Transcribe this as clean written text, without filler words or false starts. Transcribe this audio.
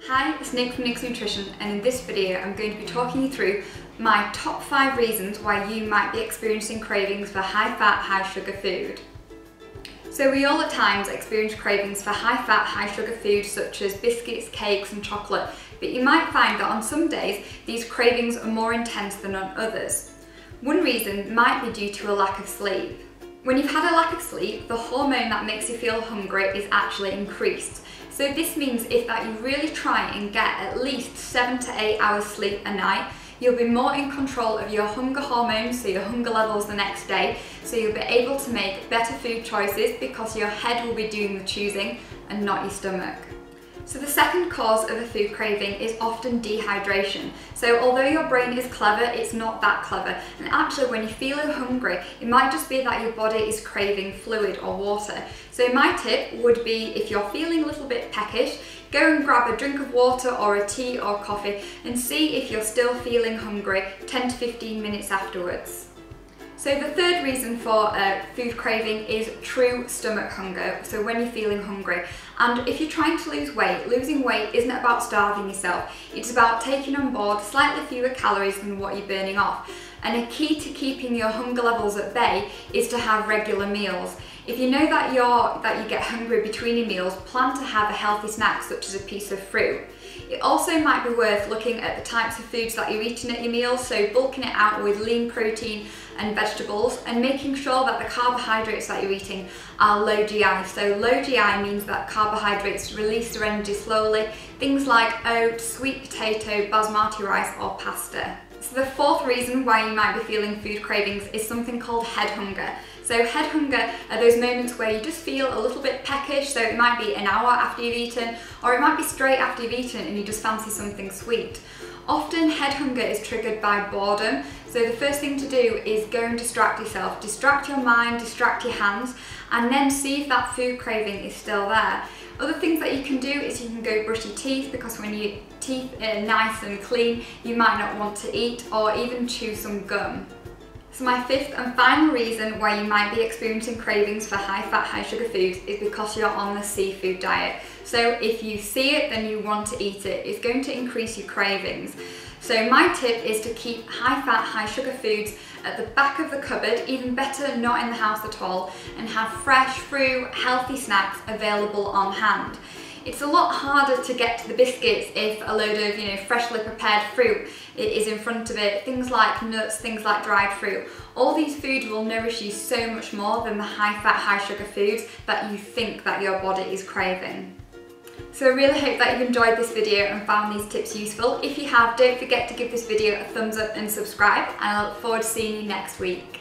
Hi, it's Nick from Nick's Nutrition, and in this video I'm going to be talking you through my top 5 reasons why you might be experiencing cravings for high fat, high sugar food. So we all at times experience cravings for high fat, high sugar food such as biscuits, cakes and chocolate, but you might find that on some days these cravings are more intense than on others. One reason might be due to a lack of sleep. When you've had a lack of sleep, the hormone that makes you feel hungry is actually increased. So this means if that you really try and get at least 7 to 8 hours sleep a night, you'll be more in control of your hunger hormones, so your hunger levels the next day, so you'll be able to make better food choices because your head will be doing the choosing and not your stomach. So the second cause of a food craving is often dehydration. So although your brain is clever, it's not that clever. And actually when you're feeling hungry, it might just be that your body is craving fluid or water. So my tip would be, if you're feeling a little bit peckish, go and grab a drink of water or a tea or coffee and see if you're still feeling hungry 10 to 15 minutes afterwards. So the third reason for food craving is true stomach hunger, so when you're feeling hungry. And if you're trying to lose weight, losing weight isn't about starving yourself, it's about taking on board slightly fewer calories than what you're burning off. And a key to keeping your hunger levels at bay is to have regular meals. If you know that you get hungry between your meals, plan to have a healthy snack such as a piece of fruit. It also might be worth looking at the types of foods that you're eating at your meals, so bulking it out with lean protein and vegetables, and making sure that the carbohydrates that you're eating are low GI. So low GI means that carbohydrates release their energy slowly, things like oats, sweet potato, basmati rice or pasta. So the fourth reason why you might be feeling food cravings is something called head hunger. So head hunger are those moments where you just feel a little bit peckish, so it might be an hour after you've eaten, or it might be straight after you've eaten and you just fancy something sweet. Often head hunger is triggered by boredom, so the first thing to do is go and distract yourself. Distract your mind, distract your hands, and then see if that food craving is still there. Other things that you can do is you can go brush your teeth, because when your teeth are nice and clean, you might not want to eat, or even chew some gum. So my fifth and final reason why you might be experiencing cravings for high fat, high sugar foods is because you're on the seafood diet. So if you see it, then you want to eat it. It's going to increase your cravings. So my tip is to keep high fat, high sugar foods at the back of the cupboard, even better not in the house at all, and have fresh fruit, healthy snacks available on hand. It's a lot harder to get to the biscuits if a load of freshly prepared fruit is in front of it. Things like nuts, things like dried fruit. All these foods will nourish you so much more than the high fat, high sugar foods that you think that your body is craving. So I really hope that you've enjoyed this video and found these tips useful. If you have, don't forget to give this video a thumbs up and subscribe, and I look forward to seeing you next week.